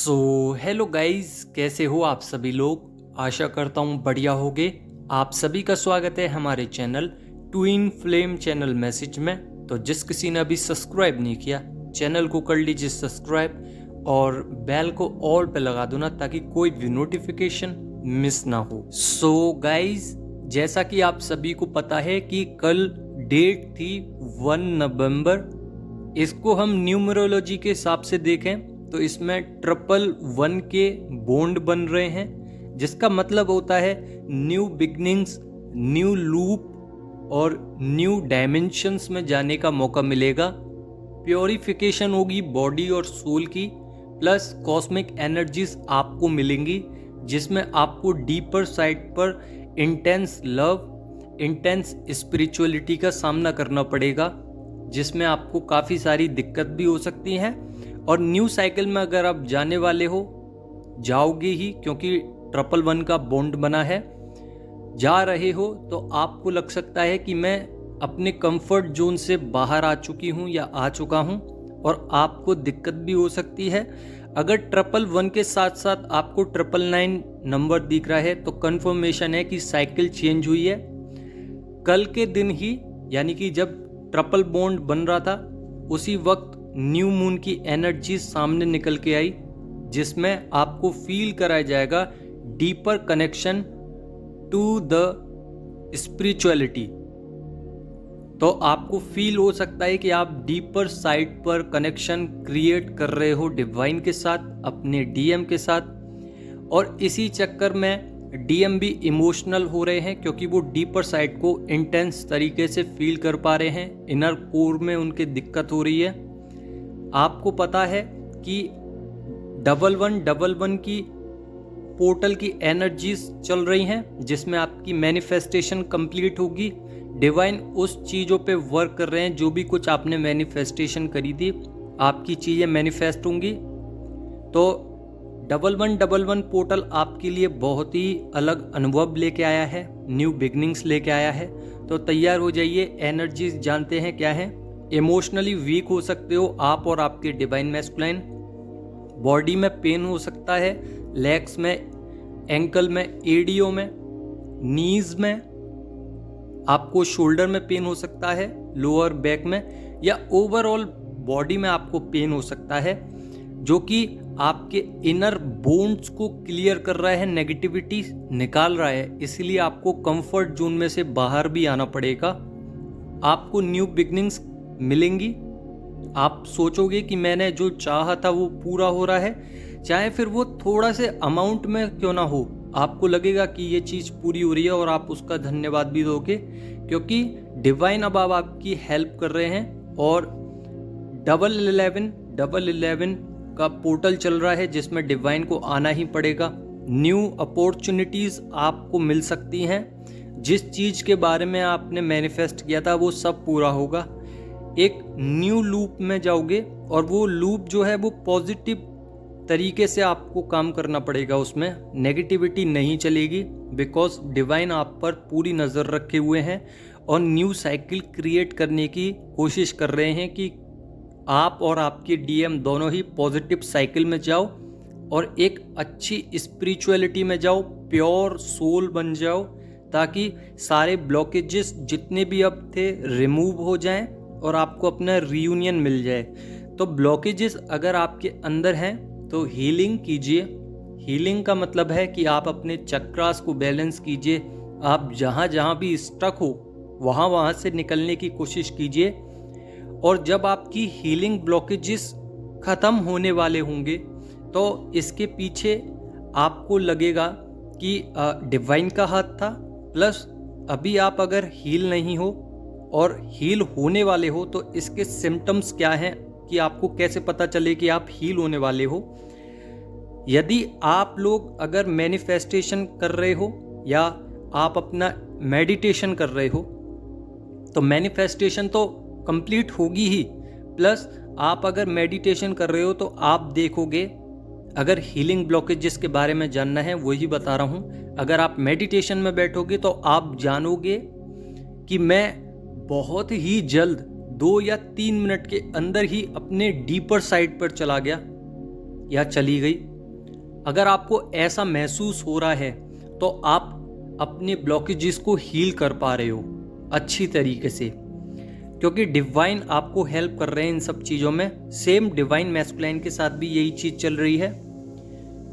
Hello guys, कैसे हो आप सभी लोग। आशा करता हूँ बढ़िया होगे। आप सभी का स्वागत है हमारे channel twin flame channel message में। तो जिस किसी ने अभी सब्सक्राइब नहीं किया, चैनल को कर लीजिए सब्सक्राइब और बेल को ऑल पे लगा दो ना, ताकि कोई भी नोटिफिकेशन मिस ना हो। गाइस, जैसा कि आप सभी को पता है कि कल डेट थी 1 नवंबर। इसको हम न्यूमरोलॉजी के हिसाब से देखें तो इसमें 111 के बॉन्ड बन रहे हैं, जिसका मतलब होता है न्यू बिगनिंग्स, न्यू लूप और न्यू डायमेंशंस में जाने का मौका मिलेगा। प्योरिफिकेशन होगी बॉडी और सोल की, प्लस कॉस्मिक एनर्जीज आपको मिलेंगी, जिसमें आपको डीपर साइड पर इंटेंस लव, इंटेंस स्पिरिचुअलिटी का सामना करना पड़ेगा, जिसमें आपको काफ़ी सारी दिक्कत भी हो सकती है। और न्यू साइकिल में अगर आप जाने वाले हो, जाओगे ही, क्योंकि 111 का बॉन्ड बना है। जा रहे हो तो आपको लग सकता है कि मैं अपने कंफर्ट जोन से बाहर आ चुकी हूँ या आ चुका हूँ, और आपको दिक्कत भी हो सकती है। अगर 111 के साथ साथ आपको 999 नंबर दिख रहा है तो कंफर्मेशन है कि साइकिल चेंज हुई है। कल के दिन ही, यानी कि जब ट्रिपल बॉन्ड बन रहा था, उसी वक्त न्यू मून की एनर्जी सामने निकल के आई, जिसमें आपको फील कराया जाएगा deeper connection to the spirituality. तो आपको फील हो सकता है कि आप डीपर साइड पर कनेक्शन क्रिएट कर रहे हो डिवाइन के साथ, अपने डीएम के साथ। और इसी चक्कर में डीएम भी इमोशनल हो रहे हैं, क्योंकि वो डीपर साइड को इंटेंस तरीके से फील कर पा रहे हैं। इनर कोर में उनके दिक्कत हो रही है। आपको पता है कि 1111 की पोर्टल की एनर्जीज चल रही हैं, जिसमें आपकी मैनिफेस्टेशन कंप्लीट होगी। डिवाइन उस चीज़ों पे वर्क कर रहे हैं, जो भी कुछ आपने मैनिफेस्टेशन करी थी, आपकी चीज़ें मैनिफेस्ट होंगी। तो 1111 पोर्टल आपके लिए बहुत ही अलग अनुभव लेके आया है, न्यू बिगनिंग्स लेके आया है। तो तैयार हो जाइए। एनर्जीज जानते हैं क्या है। इमोशनली वीक हो सकते हो आप और आपके डिवाइन मैस्कुलाइन। बॉडी में पेन हो सकता है, लेग्स में, एंकल में, एडियो में, नीज में, आपको शोल्डर में पेन हो सकता है, लोअर बैक में, या ओवरऑल बॉडी में आपको पेन हो सकता है, जो कि आपके इनर बोन्स को क्लियर कर रहा है, नेगेटिविटी निकाल रहा है। इसलिए आपको कंफर्ट जोन में से बाहर भी आना पड़ेगा। आपको न्यू बिगनिंग्स मिलेंगी। आप सोचोगे कि मैंने जो चाहा था वो पूरा हो रहा है, चाहे फिर वो थोड़ा से अमाउंट में क्यों ना हो। आपको लगेगा कि ये चीज़ पूरी हो रही है और आप उसका धन्यवाद भी दोगे, क्योंकि डिवाइन अब आपकी हेल्प कर रहे हैं। और 1111 का पोर्टल चल रहा है, जिसमें डिवाइन को आना ही पड़ेगा। न्यू अपॉर्चुनिटीज़ आपको मिल सकती हैं। जिस चीज़ के बारे में आपने मैनिफेस्ट किया था वो सब पूरा होगा। एक न्यू लूप में जाओगे, और वो लूप जो है वो पॉजिटिव तरीके से आपको काम करना पड़ेगा। उसमें नेगेटिविटी नहीं चलेगी, बिकॉज डिवाइन आप पर पूरी नज़र रखे हुए हैं और न्यू साइकिल क्रिएट करने की कोशिश कर रहे हैं कि आप और आपके डीएम दोनों ही पॉजिटिव साइकिल में जाओ और एक अच्छी स्पिरिचुअलिटी में जाओ, प्योर सोल बन जाओ, ताकि सारे ब्लॉकेजेस जितने भी अब थे रिमूव हो जाएं और आपको अपना रियूनियन मिल जाए। तो ब्लॉकेजेस अगर आपके अंदर हैं तो हीलिंग कीजिए। हीलिंग का मतलब है कि आप अपने चक्रास को बैलेंस कीजिए। आप जहाँ जहाँ भी स्टक हो वहाँ से निकलने की कोशिश कीजिए। और जब आपकी हीलिंग ब्लॉकेजेस ख़त्म होने वाले होंगे तो इसके पीछे आपको लगेगा कि डिवाइन का हाथ था। प्लस अभी आप अगर हील नहीं हो और हील होने वाले हो तो इसके सिम्टम्स क्या हैं, कि आपको कैसे पता चले कि आप हील होने वाले हो। यदि आप लोग अगर मैनिफेस्टेशन कर रहे हो या आप अपना मेडिटेशन कर रहे हो, तो मैनिफेस्टेशन तो कंप्लीट होगी ही। प्लस आप अगर मेडिटेशन कर रहे हो तो आप देखोगे, अगर हीलिंग ब्लॉकेजेस के बारे में जानना है वही बता रहा हूँ। अगर आप मेडिटेशन में बैठोगे तो आप जानोगे कि मैं बहुत ही जल्द 2 या 3 मिनट के अंदर ही अपने डीपर साइड पर चला गया या चली गई। अगर आपको ऐसा महसूस हो रहा है तो आप अपने ब्लॉकेजेस को हील कर पा रहे हो अच्छी तरीके से, क्योंकि डिवाइन आपको हेल्प कर रहे हैं इन सब चीज़ों में। सेम डिवाइन मैस्कुलाइन के साथ भी यही चीज़ चल रही है।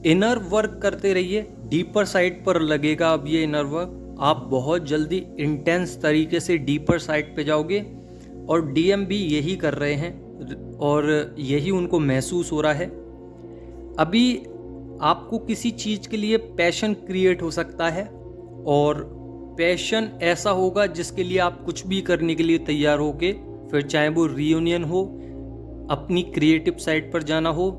इनर वर्क करते रहिए, डीपर साइड पर लगेगा अब ये इनर वर्क। आप बहुत जल्दी इंटेंस तरीके से डीपर साइड पे जाओगे, और डीएम भी यही कर रहे हैं और यही उनको महसूस हो रहा है। अभी आपको किसी चीज़ के लिए पैशन क्रिएट हो सकता है, और पैशन ऐसा होगा जिसके लिए आप कुछ भी करने के लिए तैयार होगे, फिर चाहे वो रियूनियन हो, अपनी क्रिएटिव साइड पर जाना हो,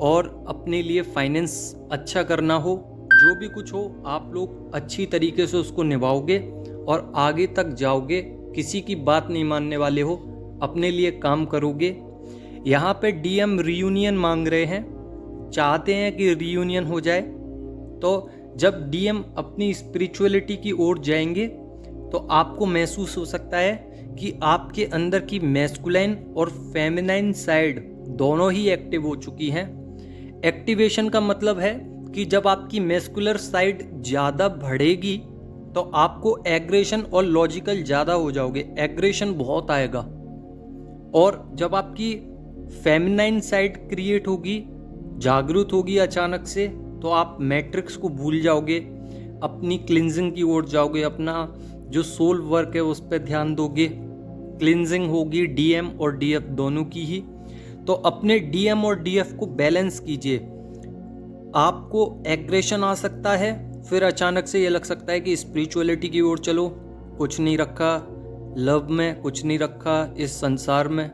और अपने लिए फाइनेंस अच्छा करना हो, जो भी कुछ हो आप लोग अच्छी तरीके से उसको निभाओगे और आगे तक जाओगे। किसी की बात नहीं मानने वाले हो, अपने लिए काम करोगे। यहाँ पे डीएम रियूनियन मांग रहे हैं, चाहते हैं कि रियूनियन हो जाए। तो जब डीएम अपनी स्पिरिचुअलिटी की ओर जाएंगे तो आपको महसूस हो सकता है कि आपके अंदर की मैस्कुलाइन और फेमिनाइन साइड दोनों ही एक्टिव हो चुकी हैं। एक्टिवेशन का मतलब है कि जब आपकी मैस्कुलर साइड ज़्यादा बढ़ेगी तो आपको एग्रेशन और लॉजिकल ज़्यादा हो जाओगे, एग्रेशन बहुत आएगा। और जब आपकी फेमिनाइन साइड क्रिएट होगी, जागरूक होगी अचानक से, तो आप मैट्रिक्स को भूल जाओगे, अपनी क्लिनजिंग की ओर जाओगे, अपना जो सोल वर्क है उस पर ध्यान दोगे। क्लिनजिंग होगी डीएम और डीएफ दोनों की ही। तो अपने डीएम और डीएफ को बैलेंस कीजिए। आपको एग्रेशन आ सकता है, फिर अचानक से ये लग सकता है कि स्पिरिचुअलिटी की ओर चलो, कुछ नहीं रखा लव में, कुछ नहीं रखा इस संसार में,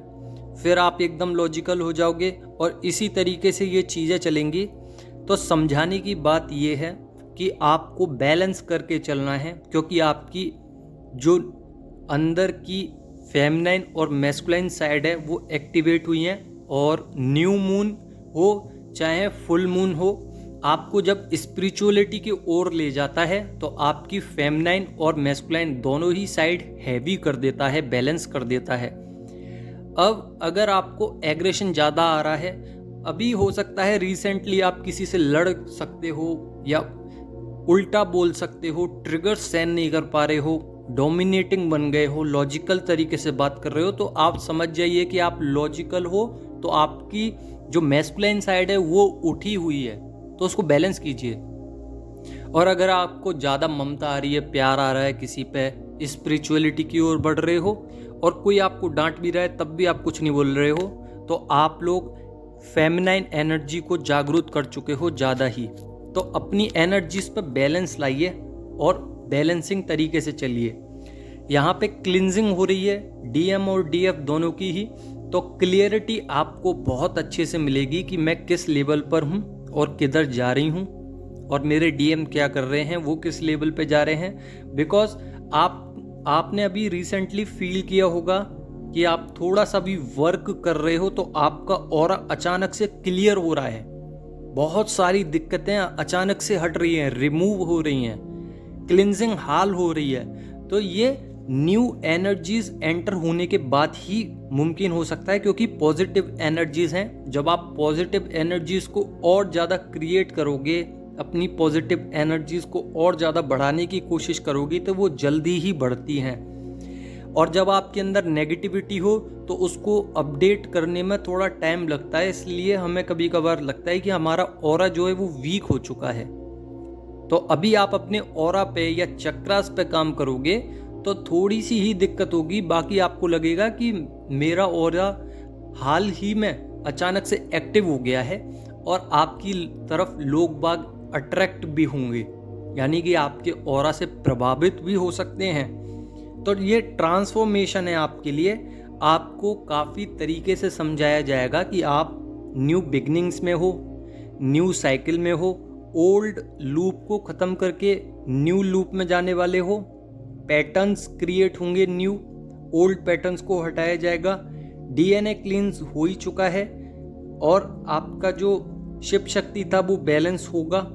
फिर आप एकदम लॉजिकल हो जाओगे, और इसी तरीके से ये चीज़ें चलेंगी। तो समझाने की बात ये है कि आपको बैलेंस करके चलना है, क्योंकि आपकी जो अंदर की फेमिनाइन और मैस्कुलाइन साइड है वो एक्टिवेट हुई हैं, और न्यू मून हो चाहे फुल मून हो, आपको जब स्पिरिचुअलिटी की ओर ले जाता है तो आपकी फेमिनाइन और मैस्कुलाइन दोनों ही साइड हैवी कर देता है, बैलेंस कर देता है। अब अगर आपको एग्रेशन ज़्यादा आ रहा है, अभी हो सकता है रिसेंटली आप किसी से लड़ सकते हो या उल्टा बोल सकते हो, ट्रिगर सहन नहीं कर पा रहे हो, डोमिनेटिंग बन गए हो, लॉजिकल तरीके से बात कर रहे हो, तो आप समझ जाइए कि आप लॉजिकल हो, तो आपकी जो मैस्कुलाइन साइड है वो उठी हुई है, तो उसको बैलेंस कीजिए। और अगर आपको ज़्यादा ममता आ रही है, प्यार आ रहा है किसी पे, स्पिरिचुअलिटी की ओर बढ़ रहे हो, और कोई आपको डांट भी रहा है तब भी आप कुछ नहीं बोल रहे हो, तो आप लोग फेमिनाइन एनर्जी को जागरूक कर चुके हो ज़्यादा ही। तो अपनी एनर्जीज पर बैलेंस लाइए और बैलेंसिंग तरीके से चलिए। यहाँ पे क्लिनजिंग हो रही है डीएम और डीएफ दोनों की ही, तो क्लियरिटी आपको बहुत अच्छे से मिलेगी कि मैं किस लेवल पर हूँ और किधर जा रही हूँ, और मेरे डीएम क्या कर रहे हैं, वो किस लेवल पे जा रहे हैं। बिकॉज आपने अभी रिसेंटली फील किया होगा कि आप थोड़ा सा भी वर्क कर रहे हो तो आपका ऑरा अचानक से क्लियर हो रहा है, बहुत सारी दिक्कतें अचानक से हट रही हैं, रिमूव हो रही हैं, क्लिनजिंग हाल हो रही है। तो ये न्यू एनर्जीज एंटर होने के बाद ही मुमकिन हो सकता है, क्योंकि पॉजिटिव एनर्जीज हैं। जब आप पॉजिटिव एनर्जीज को और ज़्यादा क्रिएट करोगे, अपनी पॉजिटिव एनर्जीज को और ज़्यादा बढ़ाने की कोशिश करोगे, तो वो जल्दी ही बढ़ती हैं। और जब आपके अंदर नेगेटिविटी हो तो उसको अपडेट करने में थोड़ा टाइम लगता है, इसलिए हमें कभी कभार लगता है कि हमारा ऑरा जो है वो वीक हो चुका है। तो अभी आप अपने ऑरा पे या चक्रास पे काम करोगे तो थोड़ी सी ही दिक्कत होगी, बाकी आपको लगेगा कि मेरा ऑरा हाल ही में अचानक से एक्टिव हो गया है, और आपकी तरफ लोग बाग अट्रैक्ट भी होंगे, यानी कि आपके ऑरा से प्रभावित भी हो सकते हैं। तो ये ट्रांसफॉर्मेशन है आपके लिए। आपको काफ़ी तरीके से समझाया जाएगा कि आप न्यू बिगनिंग्स में हो, न्यू साइकिल में हो, ओल्ड लूप को ख़त्म करके न्यू लूप में जाने वाले हो। पैटर्न्स क्रिएट होंगे न्यू, ओल्ड पैटर्न्स को हटाया जाएगा। डीएनए क्लींस हो ही चुका है, और आपका जो शिव शक्ति था वो बैलेंस होगा।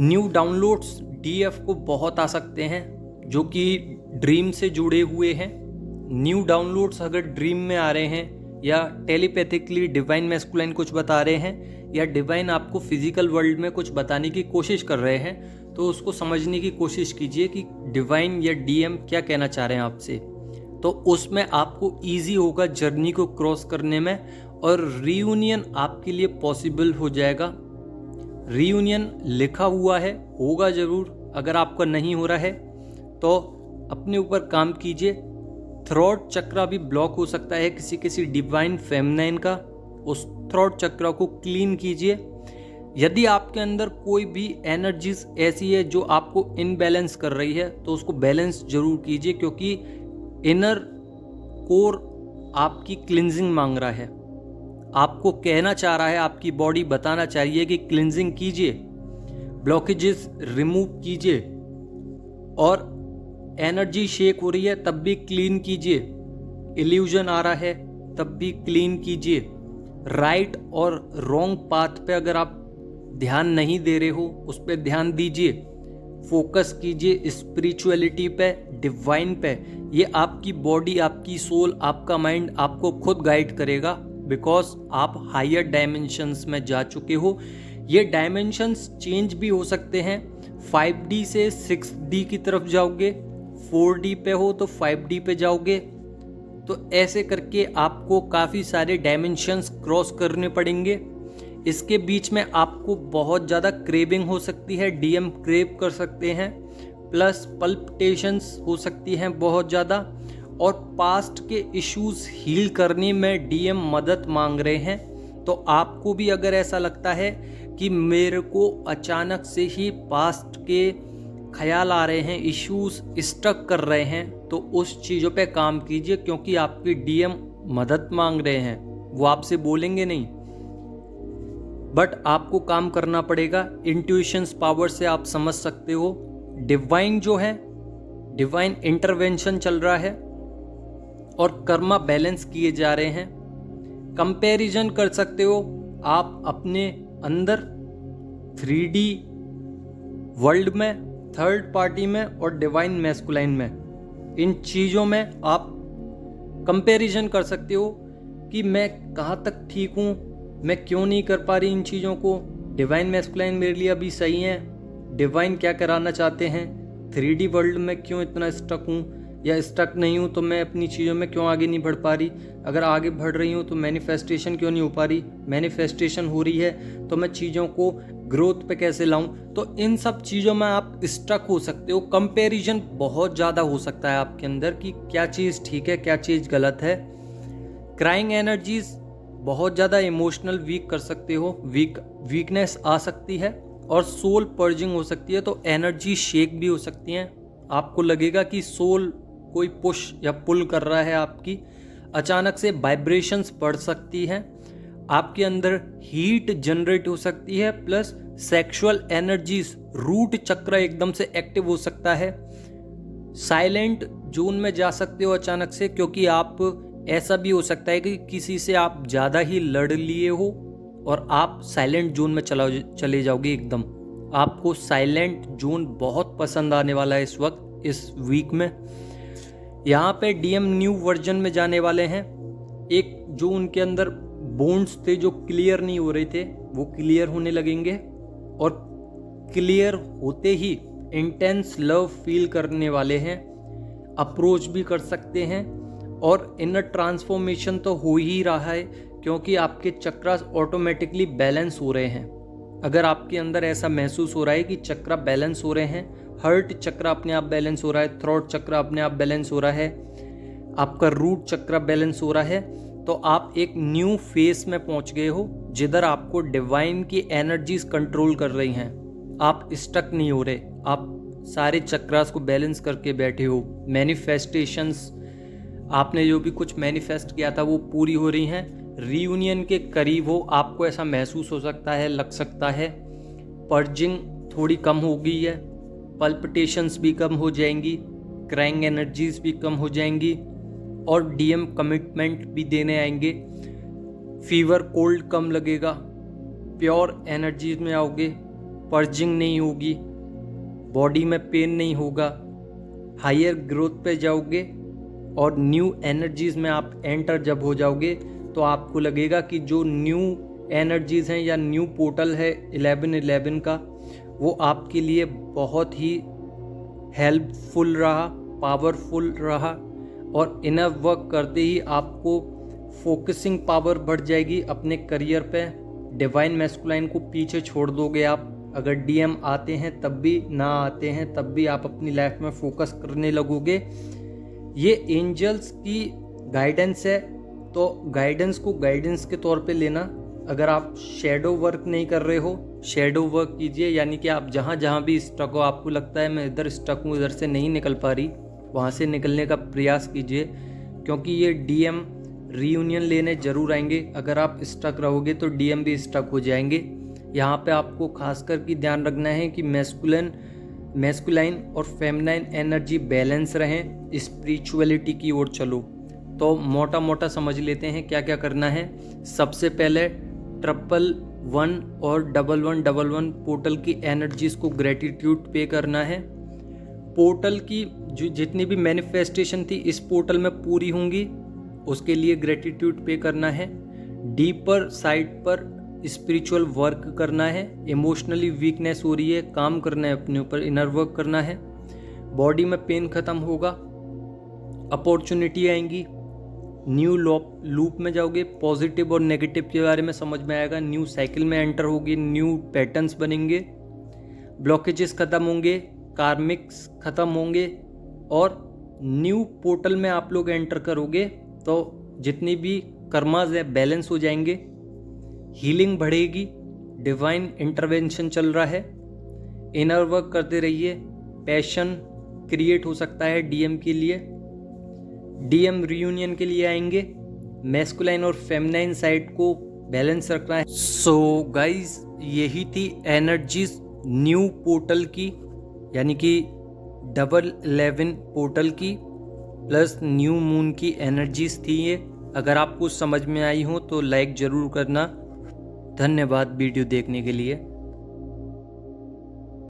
न्यू डाउनलोड्स डीएफ को बहुत आ सकते हैं जो कि ड्रीम से जुड़े हुए हैं। न्यू डाउनलोड्स अगर ड्रीम में आ रहे हैं या टेलीपैथिकली डिवाइन मैस्कुलाइन कुछ बता रहे हैं, या डिवाइन आपको फिजिकल वर्ल्ड में कुछ बताने की कोशिश कर रहे हैं, तो उसको समझने की कोशिश कीजिए कि डिवाइन या डीएम क्या कहना चाह रहे हैं आपसे। तो उसमें आपको ईजी होगा जर्नी को क्रॉस करने में, और रीयूनियन आपके लिए पॉसिबल हो जाएगा। रीयूनियन लिखा हुआ है, होगा ज़रूर। अगर आपका नहीं हो रहा है तो अपने ऊपर काम कीजिए। थ्रोट चक्रा भी ब्लॉक हो सकता है किसी डिवाइन फेमिनाइन का, उस थ्रोट चक्रा को क्लीन कीजिए। यदि आपके अंदर कोई भी एनर्जीज ऐसी है जो आपको इनबैलेंस कर रही है तो उसको बैलेंस जरूर कीजिए, क्योंकि इनर कोर आपकी क्लिनजिंग मांग रहा है, आपको कहना चाह रहा है, आपकी बॉडी बताना चाहिए कि क्लिनजिंग कीजिए, ब्लॉकेजेस रिमूव कीजिए। और एनर्जी शेक हो रही है तब भी क्लीन कीजिए, इल्यूजन आ रहा है तब भी क्लीन कीजिए। राइट और रॉन्ग पाथ पे अगर आप ध्यान नहीं दे रहे हो उस पर ध्यान दीजिए, फोकस कीजिए स्पिरिचुअलिटी पे, डिवाइन पे। ये आपकी बॉडी, आपकी सोल, आपका माइंड आपको खुद गाइड करेगा, बिकॉज आप हायर डायमेंशंस में जा चुके हो। ये डायमेंशंस चेंज भी हो सकते हैं, 5D से 6D की तरफ जाओगे, 4D पे हो तो 5D पे जाओगे। तो ऐसे करके आपको काफ़ी सारे डायमेंशंस क्रॉस करने पड़ेंगे। इसके बीच में आपको बहुत ज़्यादा क्रेविंग हो सकती है, डीएम क्रेव कर सकते हैं, प्लस पल्पिटेशंस हो सकती हैं बहुत ज़्यादा, और पास्ट के इश्यूज हील करने में डीएम मदद मांग रहे हैं। तो आपको भी अगर ऐसा लगता है कि मेरे को अचानक से ही पास्ट के ख्याल आ रहे हैं, इश्यूज स्टक कर रहे हैं, तो उस चीज़ों पे काम कीजिए, क्योंकि आपकी डीएम मदद मांग रहे हैं। वो आपसे बोलेंगे नहीं, बट आपको काम करना पड़ेगा। इंट्यूशंस पावर से आप समझ सकते हो। डिवाइन जो है, डिवाइन इंटरवेंशन चल रहा है और कर्मा बैलेंस किए जा रहे हैं। कंपैरिजन कर सकते हो आप अपने अंदर 3D वर्ल्ड में, थर्ड पार्टी में और डिवाइन मैस्कुलाइन में। इन चीज़ों में आप कंपैरिजन कर सकते हो कि मैं कहाँ तक ठीक हूँ, मैं क्यों नहीं कर पा रही इन चीज़ों को। डिवाइन मैस्कुलाइन मेरे लिए अभी सही है, डिवाइन क्या कराना चाहते हैं, 3D वर्ल्ड में क्यों इतना स्टक हूँ, या स्टक नहीं हूँ तो मैं अपनी चीज़ों में क्यों आगे नहीं बढ़ पा रही। अगर आगे बढ़ रही हूँ तो मैनिफेस्टेशन क्यों नहीं हो पा रही, मैनिफेस्टेशन हो रही है तो मैं चीज़ों को ग्रोथ पे कैसे लाऊं। तो इन सब चीज़ों में आप स्टक हो सकते हो। कंपैरिजन बहुत ज़्यादा हो सकता है आपके अंदर कि क्या चीज़ ठीक है, क्या चीज़ गलत है। क्राइंग एनर्जीज बहुत ज़्यादा इमोशनल वीक कर सकते हो, वीकनेस आ सकती है, और सोल पर्जिंग हो सकती है। तो एनर्जी शेक भी हो सकती हैं, आपको लगेगा कि सोल कोई पुश या पुल कर रहा है आपकी। अचानक से वाइब्रेशंस बढ़ सकती हैं, आपके अंदर हीट जनरेट हो सकती है, प्लस सेक्सुअल एनर्जीज, रूट चक्र एकदम से एक्टिव हो सकता है। साइलेंट जोन में जा सकते हो अचानक से, क्योंकि आप, ऐसा भी हो सकता है कि किसी से आप ज़्यादा ही लड़ लिए हो और आप साइलेंट जोन में चले जाओगे एकदम। आपको साइलेंट जोन बहुत पसंद आने वाला है इस वक्त, इस वीक में। यहाँ पे डीएम न्यू वर्जन में जाने वाले हैं। एक जो उनके अंदर बोन्ड्स थे जो क्लियर नहीं हो रहे थे, वो क्लियर होने लगेंगे, और क्लियर होते ही इंटेंस लव फील करने वाले हैं, अप्रोच भी कर सकते हैं। और इनर ट्रांसफॉर्मेशन तो हो ही रहा है, क्योंकि आपके चक्रास ऑटोमेटिकली बैलेंस हो रहे हैं। अगर आपके अंदर ऐसा महसूस हो रहा है कि चक्रा बैलेंस हो रहे हैं, हर्ट चक्रा अपने आप बैलेंस हो रहा है, थ्रोट चक्रा अपने आप बैलेंस हो रहा है, आपका रूट चक्रा बैलेंस हो रहा है, तो आप एक न्यू फेस में पहुंच गए हो, जिधर आपको डिवाइन की एनर्जीज कंट्रोल कर रही हैं। आप स्टक नहीं हो रहे, आप सारे चक्रास को बैलेंस करके बैठे हो। मैनिफेस्टेशंस, आपने जो भी कुछ मैनिफेस्ट किया था वो पूरी हो रही हैं। रीयूनियन के करीब हो, आपको ऐसा महसूस हो सकता है, लग सकता है। पर्जिंग थोड़ी कम हो गई है, पल्पिटेशंस भी कम हो जाएंगी, क्राइंग एनर्जीज भी कम हो जाएंगी, और डीएम कमिटमेंट भी देने आएंगे। फीवर कोल्ड कम लगेगा, प्योर एनर्जीज में आओगे, पर्जिंग नहीं होगी, बॉडी में पेन नहीं होगा, हायर ग्रोथ पे जाओगे, और न्यू एनर्जीज में आप एंटर जब हो जाओगे तो आपको लगेगा कि जो न्यू एनर्जीज़ हैं या न्यू पोर्टल है 11/11 का, वो आपके लिए बहुत ही हेल्पफुल रहा, पावरफुल रहा, और इनफ वर्क करते ही आपको फोकसिंग पावर बढ़ जाएगी अपने करियर पे। डिवाइन मैस्कुलाइन को पीछे छोड़ दोगे आप। अगर डीएम आते हैं तब भी, ना आते हैं तब भी, आप अपनी लाइफ में फोकस करने लगोगे। ये एंजल्स की गाइडेंस है, तो गाइडेंस को गाइडेंस के तौर पे लेना। अगर आप शेडो वर्क नहीं कर रहे हो, शेडो वर्क कीजिए, यानी कि आप जहाँ जहाँ भी स्टक हो, आपको लगता है मैं इधर स्टक हूँ, इधर से नहीं निकल पा रही, वहाँ से निकलने का प्रयास कीजिए, क्योंकि ये डीएम रीयूनियन लेने ज़रूर आएंगे। अगर आप स्टक रहोगे तो डीएम भी स्टक हो जाएंगे। यहाँ पे आपको खासकर कि ध्यान रखना है कि मैस्कुलाइन और फेमिनाइन एनर्जी बैलेंस रहें, स्पिरिचुअलिटी की ओर चलो। तो मोटा मोटा समझ लेते हैं क्या क्या करना है। सबसे पहले 111 और 1111 पोर्टल की एनर्जीज को ग्रेटिट्यूड पे करना है। पोर्टल की जो जितनी भी मैनिफेस्टेशन थी इस पोर्टल में पूरी होंगी, उसके लिए ग्रेटिट्यूड पे करना है। डीपर साइड पर स्पिरिचुअल वर्क करना है। इमोशनली वीकनेस हो रही है, काम करना है अपने ऊपर, इनर वर्क करना है। बॉडी में पेन खत्म होगा, अपॉर्चुनिटी आएंगी, न्यू लूप में जाओगे, पॉजिटिव और नेगेटिव के बारे में समझ में आएगा, न्यू साइकिल में एंटर होगी, न्यू पैटर्न्स बनेंगे, ब्लॉकेजेस खत्म होंगे, कार्मिक्स खत्म होंगे, और न्यू पोर्टल में आप लोग एंटर करोगे तो जितनी भी कर्माज है बैलेंस हो जाएंगे, हीलिंग बढ़ेगी, डिवाइन इंटरवेंशन चल रहा है। इनर वर्क करते रहिए, पैशन क्रिएट हो सकता है डीएम के लिए। डीएम रियूनियन के लिए आएंगे, मैस्कुलाइन और फेमिनाइन साइड को बैलेंस रखना है। सो गाइज, यही थी एनर्जीज न्यू पोर्टल की, यानी कि 1111 पोर्टल की प्लस न्यू मून की एनर्जीज थी ये। अगर आपको समझ में आई हो तो लाइक ज़रूर करना। धन्यवाद वीडियो देखने के लिए।